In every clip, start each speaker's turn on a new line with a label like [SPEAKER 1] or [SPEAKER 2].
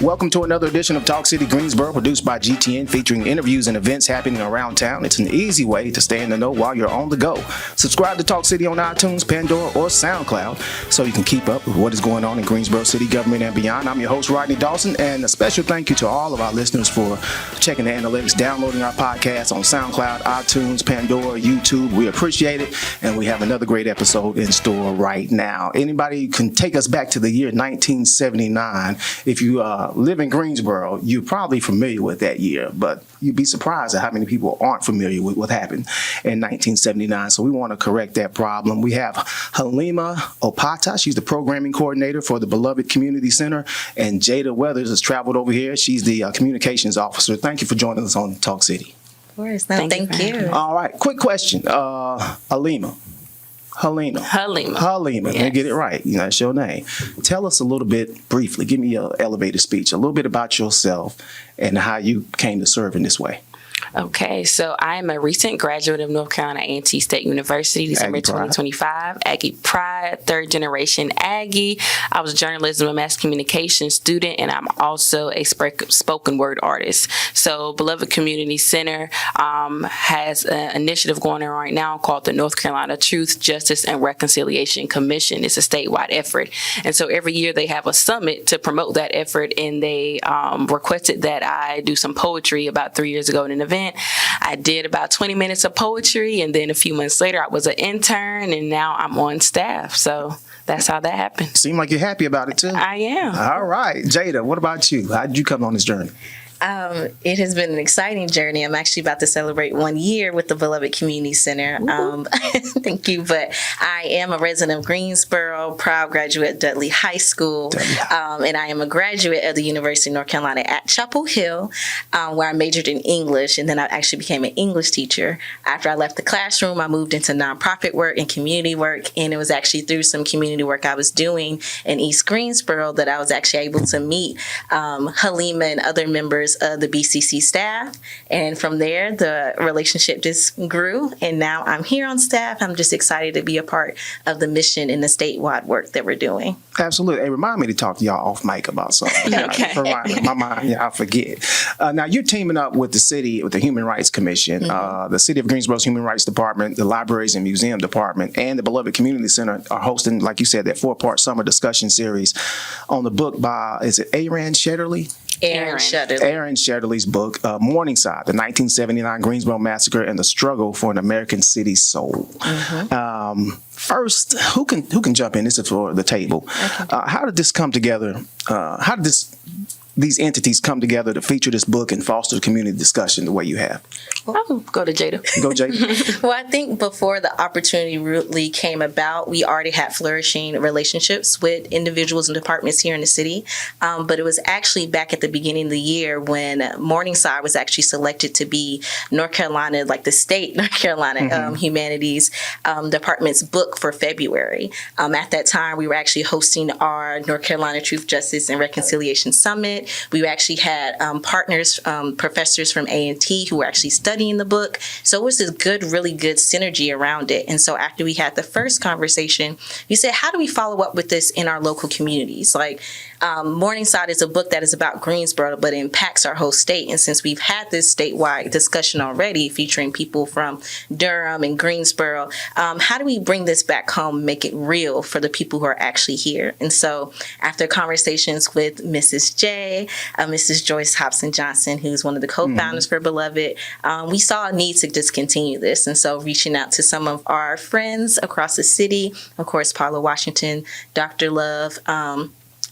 [SPEAKER 1] Welcome to another edition of Talk City Greensboro, produced by GTN, featuring interviews and events happening around town. It's an easy way to stay in the know while you're on the go. Subscribe to Talk City on iTunes, Pandora, or SoundCloud so you can keep up with what is going on in Greensboro city government and beyond. I'm your host, Rodney Dawson, and a special thank you to all of our listeners for checking the analytics, downloading our podcast on SoundCloud, iTunes, Pandora, YouTube. We appreciate it, and we have another great episode in store right now. Anybody can take us back to the year 1979. If you live in Greensboro, you're probably familiar with that year, but you'd be surprised at how many people aren't familiar with what happened in 1979. So we want to correct that problem. We have Halima Opata. She's the programming coordinator for the Beloved Community Center, and Jada Weathers has traveled over here. She's the communications officer. Thank you for joining us on Talk City.
[SPEAKER 2] Of course. No, thank you.
[SPEAKER 1] All right. Quick question. Halima.
[SPEAKER 2] Yes.
[SPEAKER 1] Let me get it right. You know, that's your name. Tell us a little bit briefly. Give me your elevator speech. A little bit about yourself and how you came to serve in this way.
[SPEAKER 2] Okay, so I am a recent graduate of North Carolina A&T State University, December 2025. Aggie Pride, third generation Aggie. I was a journalism and mass communication student, and I'm also a spoken word artist. So Beloved Community Center has an initiative going on right now called the North Carolina Truth, Justice, and Reconciliation Commission. It's a statewide effort. And so every year they have a summit to promote that effort, and they requested that I do some poetry about 3 years ago in an event. I did about 20 minutes of poetry, and then a few months later I was an intern, and now I'm on staff. So that's how that happened.
[SPEAKER 1] Seem like you're happy about it too.
[SPEAKER 2] I am.
[SPEAKER 1] All right. Jada, what about you? How did you come on this journey?
[SPEAKER 3] It has been an exciting journey. I'm actually about to celebrate 1 year with the Beloved Community Center. Thank you. But I am a resident of Greensboro, proud graduate of Dudley High School, and I am a graduate of the University of North Carolina at Chapel Hill, where I majored in English, and then I actually became an English teacher. After I left the classroom, I moved into nonprofit work and community work, and it was actually through some community work I was doing in East Greensboro that I was actually able to meet Halima and other members of the BCC staff, and from there the relationship just grew, and now I'm here on staff. I'm just excited to be a part of the mission and the statewide work that we're doing.
[SPEAKER 1] Absolutely. Hey, remind me to talk to y'all off mic about something.
[SPEAKER 2] Okay.
[SPEAKER 1] My mind, I forget. Now you're teaming up with the city, with the Human Rights Commission, the City of Greensboro's Human Rights Department, the Libraries and Museum Department, and the Beloved Community Center are hosting, like you said, that 4-part summer discussion series on the book by, is it Aran Shetterly?
[SPEAKER 3] Aran
[SPEAKER 1] Shetterly's book, Morningside, the 1979 Greensboro Massacre and the Struggle for an American City Soul. First, who can jump in? This is for the table. How did this come together? How did these entities come together to feature this book and foster community discussion the way you have?
[SPEAKER 2] I'll go to Jada.
[SPEAKER 1] Go, Jada.
[SPEAKER 3] Well, I think before the opportunity really came about, we already had flourishing relationships with individuals and departments here in the city. But it was actually back at the beginning of the year when Morningside was actually selected to be North Carolina, like the state North Carolina Humanities Department's book for February. At that time, we were actually hosting our North Carolina Truth, Justice, and Reconciliation Summit. We actually had partners, professors from A&T who were actually studying the book. So it was this really good synergy around it. And so after we had the first conversation, we said, how do we follow up with this in our local communities? Like Morningside is a book that is about Greensboro, but it impacts our whole state. And since we've had this statewide discussion already featuring people from Durham and Greensboro, how do we bring this back home, make it real for the people who are actually here? And so after conversations with Mrs. J, Mrs. Joyce Hobson Johnson, who's one of the co-founders for Beloved, we saw a need to just continue this. And so reaching out to some of our friends across the city, of course, Paula Washington, Dr. Love,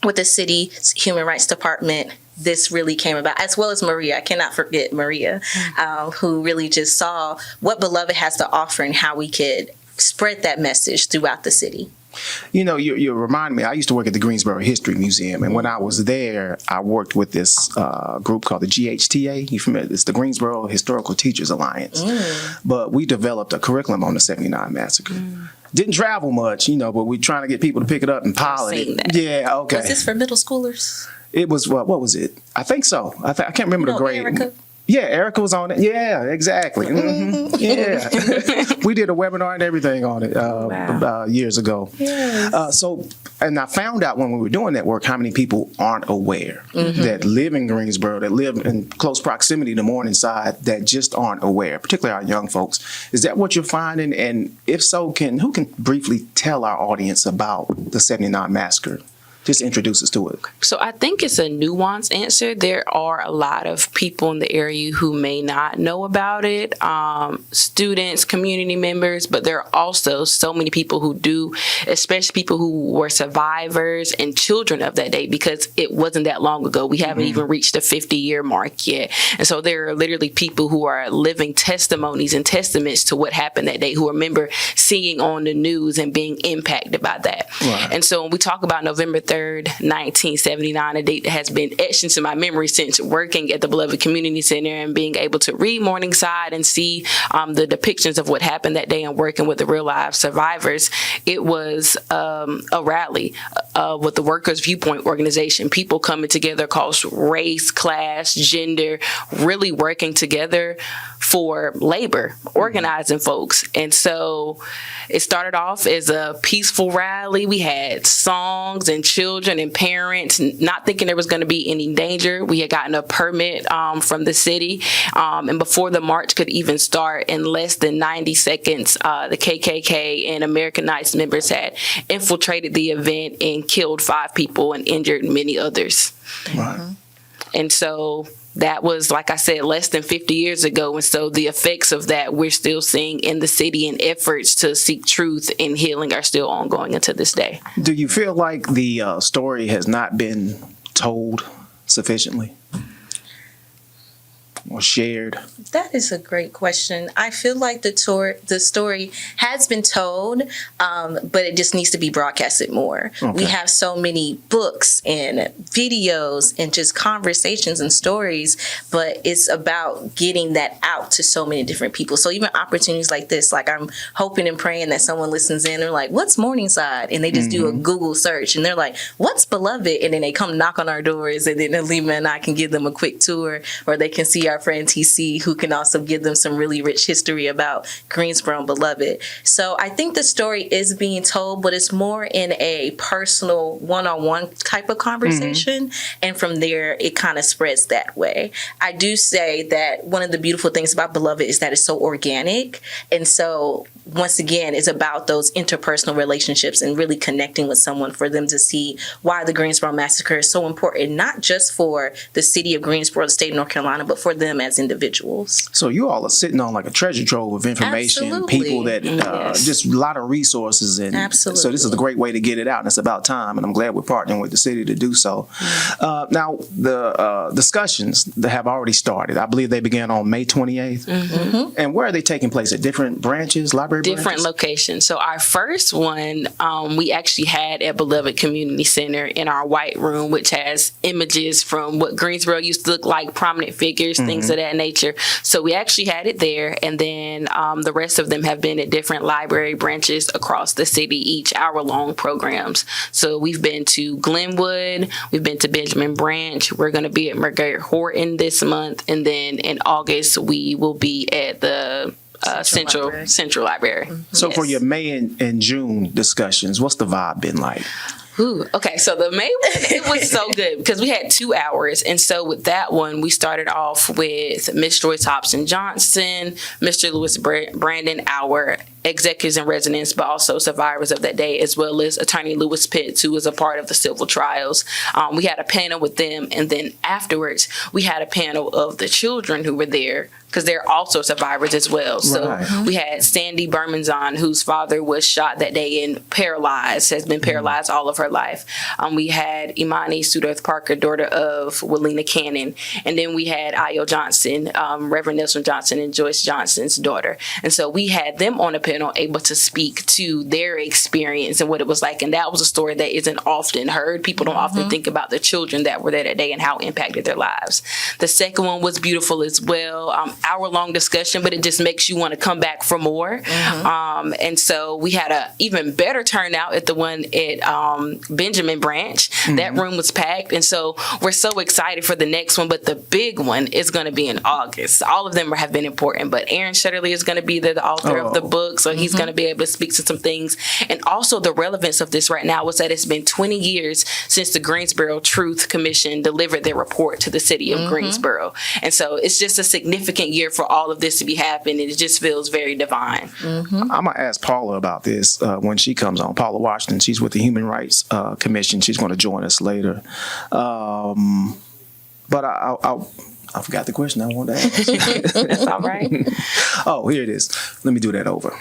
[SPEAKER 3] with the city's Human Rights Department, this really came about, as well as Maria. I cannot forget Maria, who really just saw what Beloved has to offer and how we could spread that message throughout the city.
[SPEAKER 1] You know, you remind me, I used to work at the Greensboro History Museum, and when I was there, I worked with this group called the GHTA. You familiar? It's the Greensboro Historical Teachers Alliance. But we developed a curriculum on the 79 Massacre. Didn't travel much, you know, but we're trying to get people to pick it up and pilot it. Yeah, okay.
[SPEAKER 3] Was this for middle schoolers?
[SPEAKER 1] It was, what was it? I think so. I can't remember the grade.
[SPEAKER 3] Erica?
[SPEAKER 1] Yeah, Erica was on it. Yeah, exactly. Yeah. We did a webinar and everything on it years ago.
[SPEAKER 3] Yes.
[SPEAKER 1] And I found out when we were doing that work how many people aren't aware that live in Greensboro, that live in close proximity to Morningside, that just aren't aware, particularly our young folks. Is that what you're finding? And if so, who can briefly tell our audience about the 79 Massacre? Just introduce us to it.
[SPEAKER 2] So I think it's a nuanced answer. There are a lot of people in the area who may not know about it, students, community members, but there are also so many people who do, especially people who were survivors and children of that day, because it wasn't that long ago. We haven't even reached the 50-year mark yet. And so there are literally people who are living testimonies and testaments to what happened that day, who remember seeing on the news and being impacted by that.
[SPEAKER 1] Right.
[SPEAKER 2] And so when we talk about November 3rd, 1979, a date that has been etched into my memory since working at the Beloved Community Center and being able to read Morningside and see the depictions of what happened that day and working with the real life survivors. It was a rally with the Workers' Viewpoint organization, people coming together across race, class, gender, really working together for labor, organizing folks. And so it started off as a peaceful rally. We had songs and children and parents, not thinking there was going to be any danger. We had gotten a permit from the city. And before the march could even start, in less than 90 seconds, the KKK and American Knights members had infiltrated the event and killed 5 people and injured many others.
[SPEAKER 1] Right.
[SPEAKER 2] And so that was, like I said, less than 50 years ago. And so the effects of that we're still seeing in the city, and efforts to seek truth and healing are still ongoing into this day.
[SPEAKER 1] Do you feel like the story has not been told sufficiently or shared?
[SPEAKER 3] That is a great question. I feel like the story has been told, but it just needs to be broadcasted more.
[SPEAKER 1] Okay.
[SPEAKER 3] We have so many books and videos and just conversations and stories, but it's about getting that out to so many different people. So even opportunities like this, like I'm hoping and praying that someone listens in and they're like, what's Morningside? And they just do a Google search and they're like, what's Beloved? And then they come knock on our doors, and then Alima and I can give them a quick tour, or they can see our friend TC, who can also give them some really rich history about Greensboro and Beloved. So I think the story is being told, but it's more in a personal, one-on-one type of conversation. And from there, it kind of spreads that way. I do say that one of the beautiful things about Beloved is that it's so organic. And so once again, it's about those interpersonal relationships and really connecting with someone for them to see why the Greensboro Massacre is so important, not just for the city of Greensboro, the state of North Carolina, but for them as individuals.
[SPEAKER 1] So you all are sitting on like a treasure trove of information,
[SPEAKER 3] Absolutely.
[SPEAKER 1] people that
[SPEAKER 2] Yes.
[SPEAKER 1] just a lot of resources. And
[SPEAKER 3] Absolutely.
[SPEAKER 1] So this is a great way to get it out, and it's about time, and I'm glad we're partnering with the city to do so. Now, the discussions that have already started, I believe they began on May 28th. And where are they taking place? At different branches, library
[SPEAKER 2] Different
[SPEAKER 1] branches?
[SPEAKER 2] locations. So our first one, we actually had at Beloved Community Center in our white room, which has images from what Greensboro used to look like, prominent figures, things of that nature. So we actually had it there. And then the rest of them have been at different library branches across the city, each hour-long programs. So we've been to Glenwood, we've been to Benjamin Branch, we're going to be at Margaret Horton this month, and then in August we will be at the Central Library.
[SPEAKER 1] So for
[SPEAKER 2] Yes.
[SPEAKER 1] your May and June discussions, what's the vibe been like?
[SPEAKER 2] Ooh, okay, so the May one, it was so good because we had 2 hours. And so with that one, we started off with Miss Joyce Hobson Johnson, Mr. Lewis Brandon, our executives in residence, but also survivors of that day, as well as Attorney Lewis Pitts, who was a part of the civil trials. We had a panel with them. And then afterwards, we had a panel of the children who were there, because they're also survivors as well. So
[SPEAKER 1] Right.
[SPEAKER 2] we had Sandy Bermanzon, whose father was shot that day and paralyzed, has been paralyzed all of her life. We had Imani Sudorth Parker, daughter of Walina Cannon. And then we had Ayo Johnson, Reverend Nelson Johnson and Joyce Johnson's daughter. And so we had them on a panel panel able to speak to their experience and what it was like. And that was a story that isn't often heard. People don't often think about the children that were there that day and how it impacted their lives. The second one was beautiful as well. Hour-long discussion, but it just makes you want to come back for more. And so we had a even better turnout at the one at Benjamin Branch. That room was packed. And so we're so excited for the next one. But the big one is going to be in August. All of them have been important, but Aran Shetterly is going to be there, the author of the book. So he's going to be able to speak to some things. And also the relevance of this right now was that it's been 20 years since the Greensboro Truth Commission delivered their report to the city of Greensboro. And so it's just a significant year for all of this to be happening. It just feels very divine.
[SPEAKER 1] I'm going to ask Paula about this when she comes on. Paula Washington, she's with the Human Rights Commission. She's going to join us later. But I forgot the question I wanted to ask.
[SPEAKER 2] That's all right.
[SPEAKER 1] Oh, here it is. Let me do that over.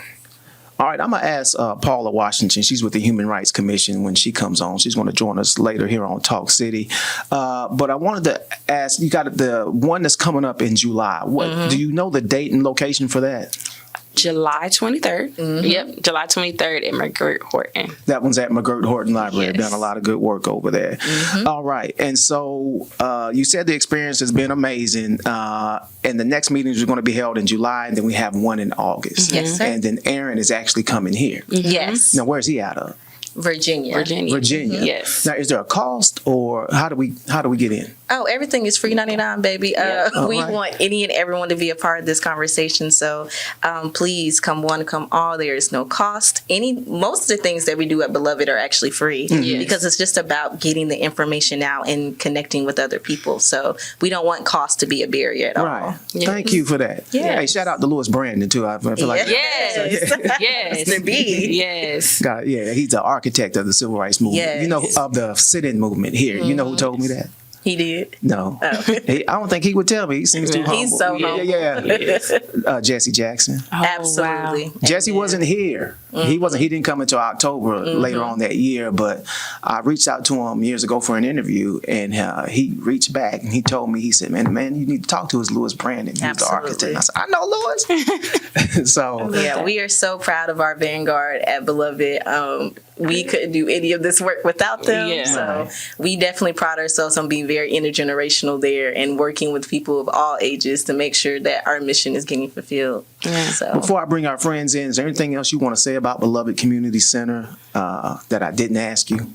[SPEAKER 1] All right, I'm going to ask Paula Washington. She's with the Human Rights Commission when she comes on. She's going to join us later here on Talk City. But I wanted to ask, you got the one that's coming up in July. What do you know the date and location for that?
[SPEAKER 2] July 23rd. Yep, July 23rd at McGirt Horton.
[SPEAKER 1] That one's at McGirt Horton Library.
[SPEAKER 2] Yes.
[SPEAKER 1] Done a lot of good work over there. All right. And so you said the experience has been amazing. And the next meetings are going to be held in July, and then we have one in August.
[SPEAKER 3] Yes, sir.
[SPEAKER 1] And then Aran is actually coming here.
[SPEAKER 3] Yes.
[SPEAKER 1] Now, where's he out of?
[SPEAKER 3] Virginia.
[SPEAKER 1] Virginia.
[SPEAKER 2] Yes.
[SPEAKER 1] Now, is there a cost, or how do we get in?
[SPEAKER 3] Oh, everything is free 99, baby. We
[SPEAKER 1] right.
[SPEAKER 3] want any and everyone to be a part of this conversation. So please come one, come all. There is no cost. Most of the things that we do at Beloved are actually free because it's just about getting the information out and connecting with other people. So we don't want cost to be a barrier at all.
[SPEAKER 1] Right. Thank you for that.
[SPEAKER 3] Yes.
[SPEAKER 1] Hey, shout out to Louis Brandon too. I feel like
[SPEAKER 2] Yes.
[SPEAKER 3] To be.
[SPEAKER 2] Yes.
[SPEAKER 1] God, yeah, he's the architect of the civil rights movement.
[SPEAKER 3] Yes.
[SPEAKER 1] You know, of the sit-in movement here. You know who told me that?
[SPEAKER 3] He did.
[SPEAKER 1] No. I don't think he would tell me. He seems too humble.
[SPEAKER 3] He's so humble.
[SPEAKER 1] Yeah. Jesse Jackson.
[SPEAKER 3] Absolutely.
[SPEAKER 2] Wow.
[SPEAKER 1] Jesse wasn't here. He didn't come until October later on that year, but I reached out to him years ago for an interview, and he reached back and he told me, he said, man, you need to talk to his Louis Brandon. He's the architect. I said, I know Louis. So
[SPEAKER 3] yeah, we are so proud of our vanguard at Beloved. We couldn't do any of this work without them.
[SPEAKER 2] Yeah.
[SPEAKER 3] So we definitely pride ourselves on being very intergenerational there and working with people of all ages to make sure that our mission is getting fulfilled.
[SPEAKER 2] Yeah.
[SPEAKER 3] So
[SPEAKER 1] before I bring our friends in, is there anything else you want to say about Beloved Community Center that I didn't ask you?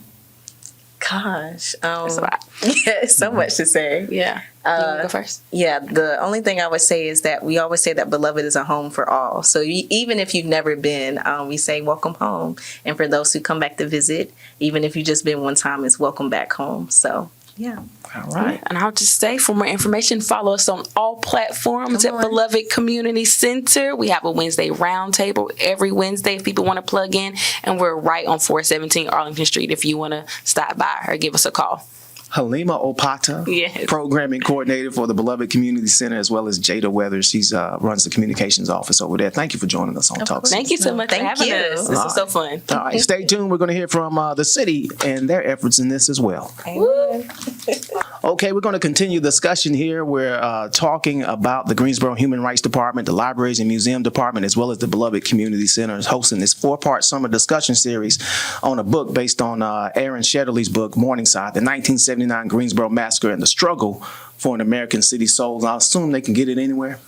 [SPEAKER 3] gosh,
[SPEAKER 2] That's a lot.
[SPEAKER 3] yeah, so much to say.
[SPEAKER 2] Yeah. You wanna go first?
[SPEAKER 3] Yeah, the only thing I would say is that we always say that Beloved is a home for all. So even if you've never been, we say welcome home. And for those who come back to visit, even if you've just been one time, it's welcome back home. So, yeah.
[SPEAKER 1] All right.
[SPEAKER 2] And I'll just say, for more information, follow us on all platforms at Beloved Community Center. We have a Wednesday roundtable every Wednesday if people want to plug in. And we're right on 417 Arlington Street if you want to stop by or give us a call.
[SPEAKER 1] Halima Opata,
[SPEAKER 2] Yes.
[SPEAKER 1] programming coordinator for the Beloved Community Center, as well as Jada Weathers. She's runs the communications office over there. Thank you for joining us on Talk City.
[SPEAKER 2] Thank you so much for having us. This was so fun.
[SPEAKER 1] All right, stay tuned. We're going to hear from the city and their efforts in this as well. Okay, we're going to continue the discussion here. We're talking about the Greensboro Human Rights Department, the Libraries and Museum Department, as well as the Beloved Community Center is hosting this 4-part summer discussion series on a book based on Aran Shetterly's book, Morningside, the 1979 Greensboro Massacre and the Struggle for an American City's Soul. I assume they can get it anywhere?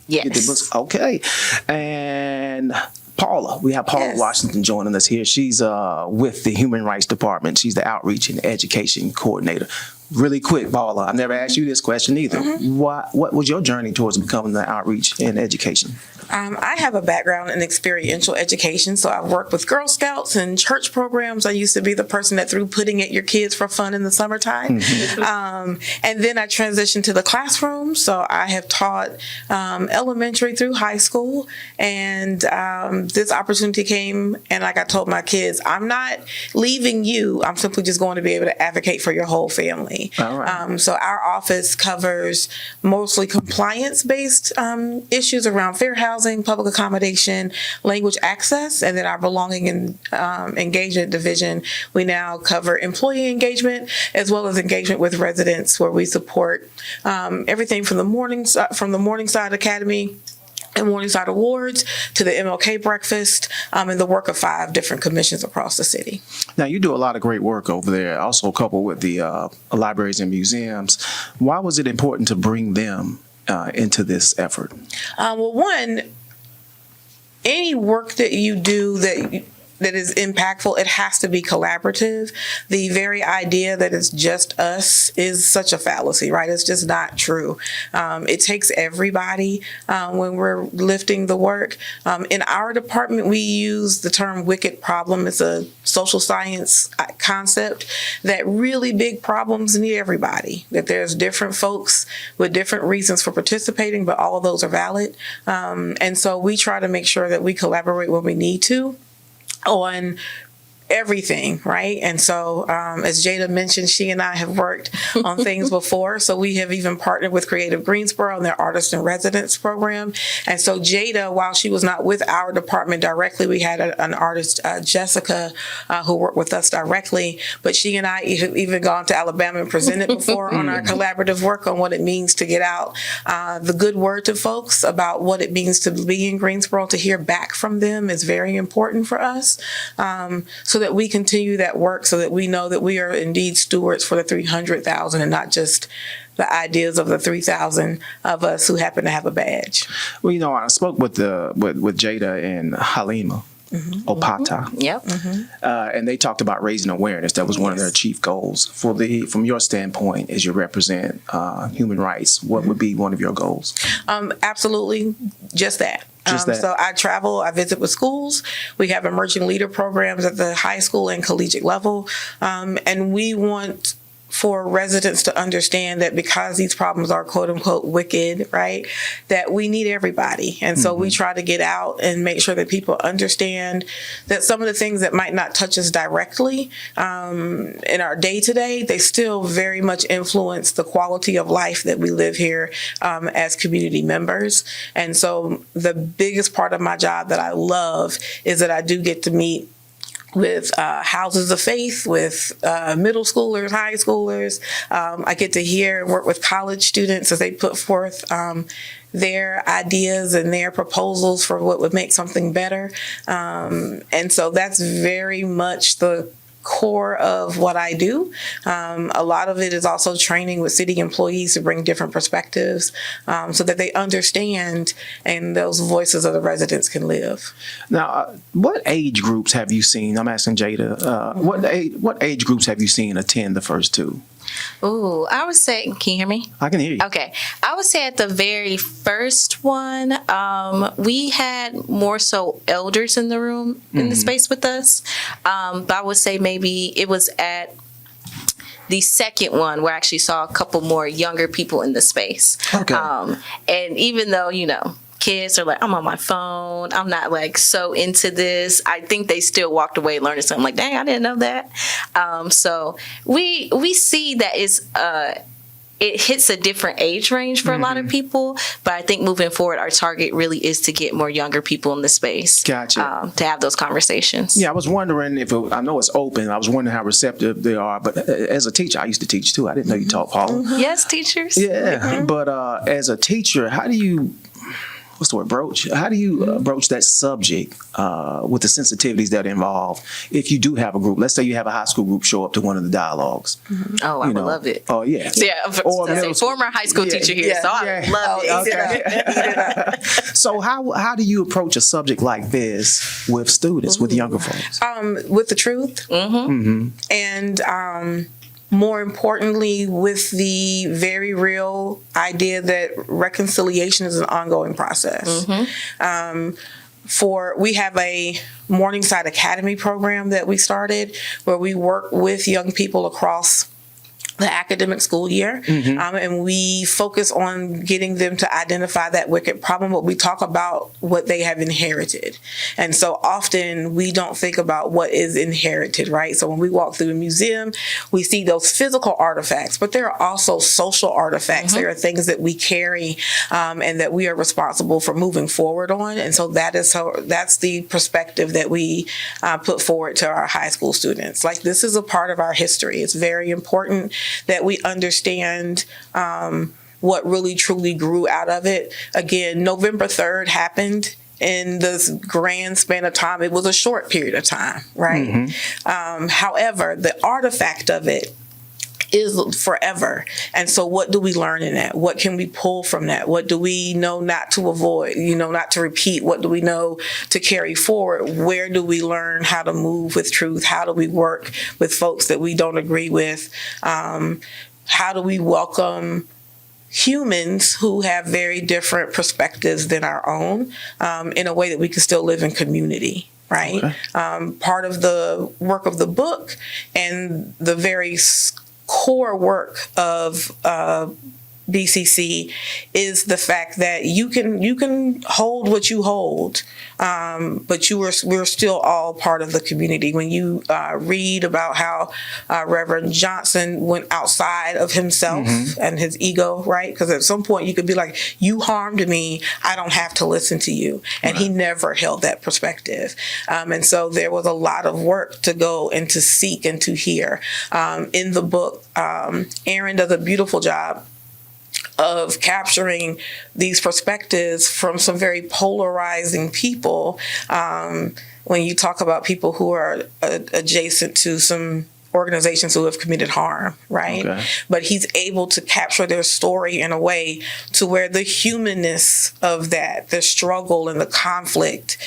[SPEAKER 3] Yes.
[SPEAKER 1] Get the books? Okay. And Paula, we have Paula Washington joining us here. She's with the Human Rights Department. She's the Outreach and Education Coordinator. Really quick, Paula, I never asked you this question either. What was your journey towards becoming the Outreach and Education?
[SPEAKER 4] I have a background in experiential education, so I've worked with Girl Scouts and church programs. I used to be the person that threw pudding at your kids for fun in the summertime. And then I transitioned to the classroom, so I have taught elementary through high school. And this opportunity came, and like I told my kids, I'm not leaving you. I'm simply just going to be able to advocate for your whole family.
[SPEAKER 1] All right.
[SPEAKER 4] So our office covers mostly compliance-based issues around fair housing, public accommodation, language access, and then our belonging and engagement division, we now cover employee engagement as well as engagement with residents, where we support everything from the Morningside Academy and Morningside Awards to the MLK Breakfast, and the work of 5 different commissions across the city.
[SPEAKER 1] Now, you do a lot of great work over there, also coupled with the libraries and museums. Why was it important to bring them into this effort?
[SPEAKER 4] Well, one, any work that you do that is impactful, it has to be collaborative. The very idea that it's just us is such a fallacy, right? It's just not true. It takes everybody when we're lifting the work. In our department, we use the term wicked problem. It's a social science concept that really big problems need everybody, that there's different folks with different reasons for participating, but all of those are valid. And so we try to make sure that we collaborate when we need to on everything, right? And so, as Jada mentioned, she and I have worked on things before. So we have even partnered with Creative Greensboro on their Artist in Residence program. And so Jada, while she was not with our department directly, we had an artist, Jessica, who worked with us directly. But she and I have even gone to Alabama and presented before on our collaborative work on what it means to get out the good word to folks about what it means to be in Greensboro. To hear back from them is very important for us. So that we continue that work, so that we know that we are indeed stewards for the 300,000 and not just the ideas of the 3,000 of us who happen to have a badge.
[SPEAKER 1] Well, you know, I spoke with Jada and Halima Opata.
[SPEAKER 2] Yep.
[SPEAKER 1] And they talked about raising awareness. That was one of their chief goals. From your standpoint, as you represent human rights, what would be one of your goals?
[SPEAKER 4] Absolutely, just that. So I travel, I visit with schools. We have emerging leader programs at the high school and collegiate level. And we want for residents to understand that because these problems are quote unquote wicked, right, that we need everybody. And so we try to get out and make sure that people understand that some of the things that might not touch us directly in our day to day, they still very much influence the quality of life that we live here as community members. And so the biggest part of my job that I love is that I do get to meet with houses of faith, with middle schoolers, high schoolers. I get to hear and work with college students as they put forth their ideas and their proposals for what would make something better. And so that's very much the core of what I do. A lot of it is also training with city employees to bring different perspectives so that they understand and those voices of the residents can live.
[SPEAKER 1] Now, what age groups have you seen? I'm asking Jada. What age groups have you seen attend the first two?
[SPEAKER 3] Ooh, I would say, can you hear me?
[SPEAKER 1] I can hear you.
[SPEAKER 3] Okay. I would say at the very first one, we had more so elders in the room, in the space with us. But I would say maybe it was at the second one where I actually saw a couple more younger people in the space.
[SPEAKER 1] Okay.
[SPEAKER 3] And even though, you know, kids are like, I'm on my phone, I'm not like so into this, I think they still walked away learning something like, dang, I didn't know that. So we see that it hits a different age range for a lot of people, but I think moving forward, our target really is to get more younger people in the space.
[SPEAKER 1] Gotcha.
[SPEAKER 3] To have those conversations.
[SPEAKER 1] Yeah, I was wondering I know it's open, I was wondering how receptive they are, but as a teacher, I used to teach too. I didn't know you taught Paul.
[SPEAKER 3] Yes, teachers.
[SPEAKER 1] Yeah, but as a teacher, how do you broach? How do you broach that subject with the sensitivities that involve if you do have a group? Let's say you have a high school group show up to one of the dialogues.
[SPEAKER 3] Oh, I would love it.
[SPEAKER 1] Oh, yeah.
[SPEAKER 3] Yeah,
[SPEAKER 1] Or
[SPEAKER 3] as a former high school teacher here, so I would love it.
[SPEAKER 1] Okay. So how do you approach a subject like this with students, with younger folks?
[SPEAKER 4] With the truth. And more importantly, with the very real idea that reconciliation is an ongoing process. We have a Morningside Academy program that we started where we work with young people across the academic school year, and we focus on getting them to identify that wicked problem, but we talk about what they have inherited. And so often we don't think about what is inherited, right? So when we walk through a museum, we see those physical artifacts, but there are also social artifacts. There are things that we carry and that we are responsible for moving forward on. And so that's the perspective that we put forward to our high school students. Like, this is a part of our history. It's very important that we understand what really truly grew out of it. Again, November 3rd happened in this grand span of time. It was a short period of time, right? However, the artifact of it is forever. And so what do we learn in that? What can we pull from that? What do we know not to avoid, not to repeat? What do we know to carry forward? Where do we learn how to move with truth? How do we work with folks that we don't agree with? How do we welcome humans who have very different perspectives than our own in a way that we can still live in community? Right. Okay. Part of the work of the book and the very core work of BCC is the fact that you can hold what you hold, but we're still all part of the community. When you read about how Reverend Johnson went outside of himself and his ego, right? Because at some point you could be like, you harmed me, I don't have to listen to you. And he never held that perspective. And so there was a lot of work to go and to seek and to hear. In the book, Aran does a beautiful job of capturing these perspectives from some very polarizing people. When you talk about people who are adjacent to some organizations who have committed harm, right? Okay. But he's able to capture their story in a way to where the humanness of that, the struggle and the conflict,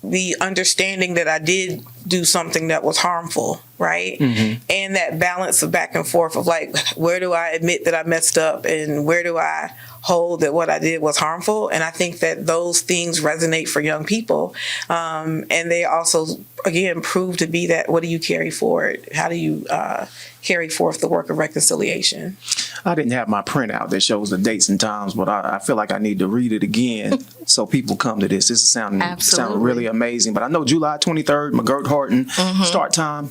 [SPEAKER 4] the understanding that I did do something that was harmful, right? And that balance of back and forth of like, where do I admit that I messed up and where do I hold that what I did was harmful? And I think that those things resonate for young people. And they also, again, prove to be that, what do you carry forward? How do you carry forth the work of reconciliation?
[SPEAKER 1] I didn't have my printout that shows the dates and times, but I feel like I need to read it again so people come to this. This is sounding really amazing. But I know July 23rd, McGirt Horton, start time.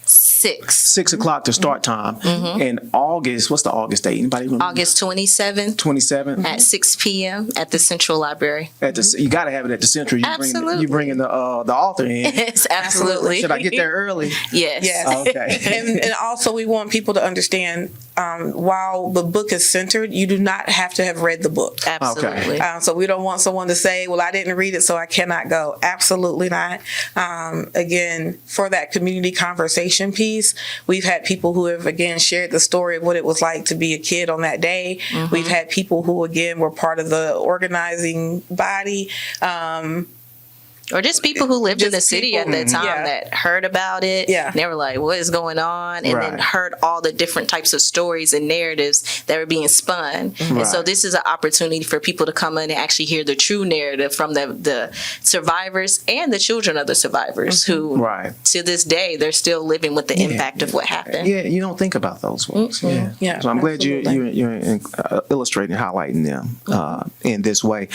[SPEAKER 1] 6 o'clock to start time. And August, what's the August date? Anybody remember?
[SPEAKER 3] August 27th.
[SPEAKER 1] 27th
[SPEAKER 3] at 6 p.m. at the Central Library.
[SPEAKER 1] You got to have it at the Central. You bringing the author in.
[SPEAKER 3] Yes, absolutely.
[SPEAKER 1] Should I get there early?
[SPEAKER 3] Yes.
[SPEAKER 1] Okay.
[SPEAKER 4] And also we want people to understand, while the book is centered, you do not have to have read the book.
[SPEAKER 3] Absolutely.
[SPEAKER 1] Okay.
[SPEAKER 4] So we don't want someone to say, well, I didn't read it, so I cannot go. Absolutely not. Again, for that community conversation piece, we've had people who have, again, shared the story of what it was like to be a kid on that day. We've had people who, again, were part of the organizing body.
[SPEAKER 3] Or just people who lived in the city at that time that heard about it. And they were like, what is going on? And then heard all the different types of stories and narratives that were being spun. And so this is an opportunity for people to come in and actually hear the true narrative from the survivors and the children of the survivors who, to this day, they're still living with the impact of what happened.
[SPEAKER 1] Yeah, you don't think about those folks. So I'm glad you're illustrating, highlighting them in this way.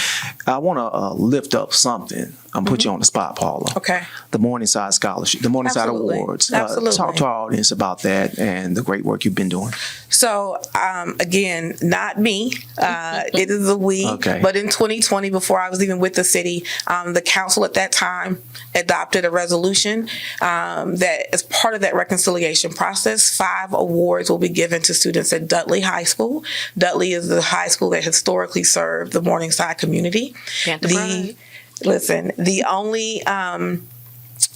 [SPEAKER 1] I want to lift up something. I'm put you on the spot, Paula.
[SPEAKER 4] Okay.
[SPEAKER 1] The Morningside Scholarship, the Morningside Awards.
[SPEAKER 4] Absolutely.
[SPEAKER 1] Talk to our audience about that and the great work you've been doing.
[SPEAKER 4] So, again, not me. It is a we.
[SPEAKER 1] Okay.
[SPEAKER 4] But in 2020, before I was even with the city, the council at that time adopted a resolution that as part of that reconciliation process, 5 awards will be given to students at Dudley High School. Dudley is the high school that historically served the Morningside community.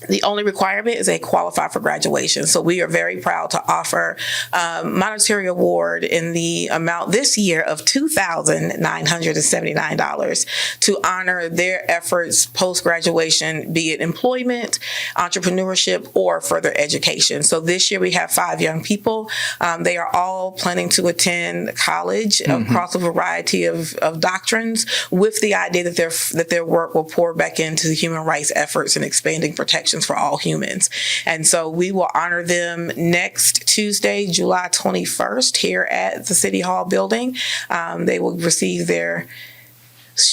[SPEAKER 4] The only requirement is they qualify for graduation. So we are very proud to offer a monetary award in the amount this year of $2,979 to honor their efforts post-graduation, be it employment, entrepreneurship, or further education. So this year we have 5 young people. They are all planning to attend college across a variety of doctrines with the idea that their work will pour back into human rights efforts and expanding protections for all humans. And so we will honor them next Tuesday, July 21st, here at the City Hall building. They will receive their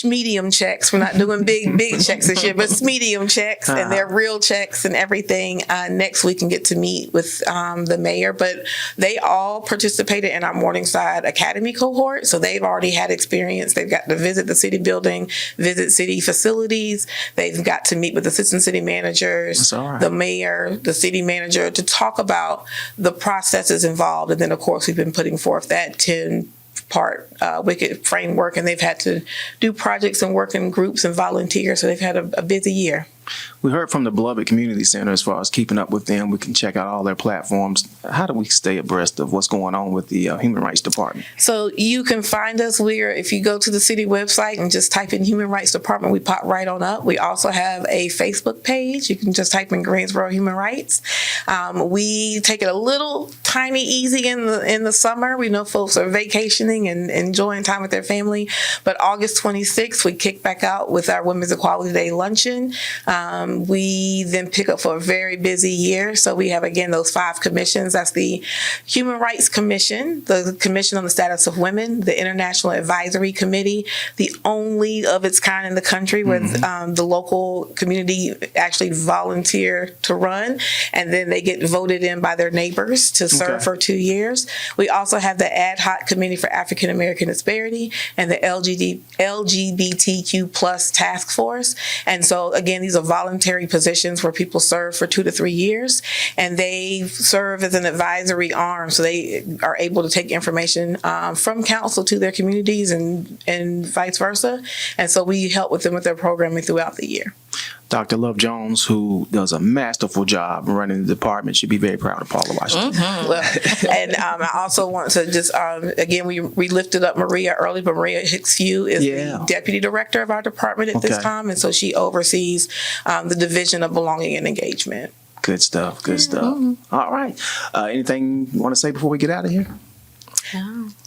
[SPEAKER 4] medium checks. We're not doing big checks this year, but medium checks, and they're real checks and everything. Next week and get to meet with the mayor, but they all participated in our Morningside Academy cohort, so they've already had experience. They've got to visit the city building, visit city facilities. They've got to meet with assistant city managers, the mayor, the city manager, to talk about the processes involved. And then, of course, we've been putting forth that 10-part WICKED framework, and they've had to do projects and work in groups and volunteer, so they've had a busy year.
[SPEAKER 1] We heard from the Beloved Community Center as far as keeping up with them. We can check out all their platforms. How do we stay abreast of what's going on with the Human Rights Department?
[SPEAKER 4] So you can find us. If you go to the city website and just type in Human Rights Department, we pop right on up. We also have a Facebook page. You can just type in Greensboro Human Rights. We take it a little tiny easy in the summer. We know folks are vacationing and enjoying time with their family. But August 26th, we kick back out with our Women's Equality Day luncheon. We then pick up for a very busy year. So we have, again, those 5 commissions. That's the Human Rights Commission, the Commission on the Status of Women, the International Advisory Committee, the only of its kind in the country where the local community actually volunteer to run, and then they get voted in by their neighbors to serve for 2 years. We also have the Ad Hoc Committee for African American Disparity and the LGBTQ plus Task Force. And so, again, these are voluntary positions where people serve for 2 to 3 years, and they serve as an advisory arm. So they are able to take information from council to their communities and vice versa. And so we help with them with their programming throughout the year.
[SPEAKER 1] Dr. Love Jones, who does a masterful job running the department, should be very proud of Paula Washington.
[SPEAKER 4] Well, and I also want to just, again, we lifted up Maria early, but Maria Hicks-Few is the deputy director of our department at this time, and so she oversees the Division of Belonging and Engagement.
[SPEAKER 1] Good stuff, good stuff. All right. Anything you want to say before we get out of here?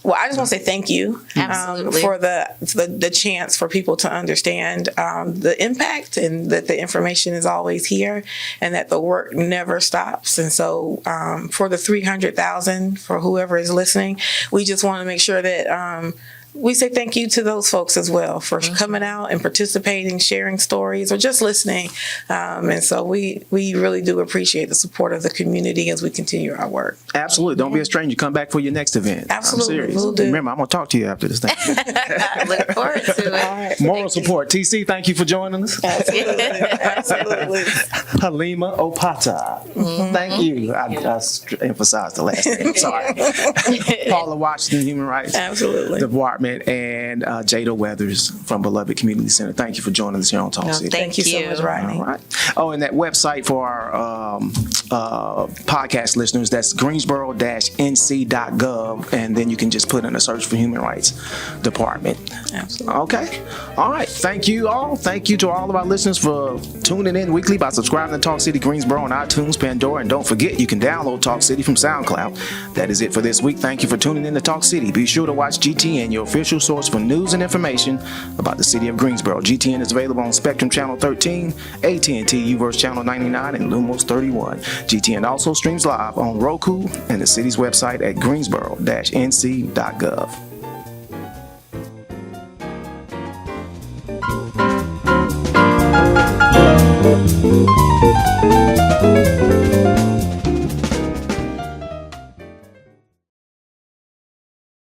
[SPEAKER 4] Well, I just want to say thank you for the chance for people to understand the impact, and that the information is always here, and that the work never stops. And so for the 300,000, for whoever is listening, we just want to make sure that we say thank you to those folks as well for coming out and participating, sharing stories, or just listening. And so we really do appreciate the support of the community as we continue our work.
[SPEAKER 1] Absolutely. Don't be a stranger. Come back for your next event.
[SPEAKER 4] Absolutely.
[SPEAKER 1] I'm serious. Remember, I'm going to talk to you after this thing.
[SPEAKER 2] Look forward to it.
[SPEAKER 4] All right.
[SPEAKER 1] Moral support. TC, thank you for joining us.
[SPEAKER 4] Absolutely.
[SPEAKER 1] Halima Opata. Thank you. I emphasized the last name. Sorry. Paula Washington, Human Rights Department, and Jada Weathers from Beloved Community Center. Thank you for joining us here on Talk City.
[SPEAKER 4] Thank you so much, Rodney.
[SPEAKER 1] All right. Oh, and that website for our podcast listeners, that's greensboro-nc.gov, and then you can just put in a search for Human Rights Department.
[SPEAKER 4] Absolutely.
[SPEAKER 1] Okay. All right. Thank you all. Thank you to all of our listeners for tuning in weekly by subscribing to Talk City Greensboro on iTunes, Pandora, and don't forget, you can download Talk City from SoundCloud. That is it for this week. Thank you for tuning in to Talk City. Be sure to watch GTN, your official source for news and information about the city of Greensboro. GTN is available on Spectrum Channel 13, AT&T UVerse Channel 99, and Lumos 31. GTN also streams live on Roku and the city's website at greensboro-nc.gov.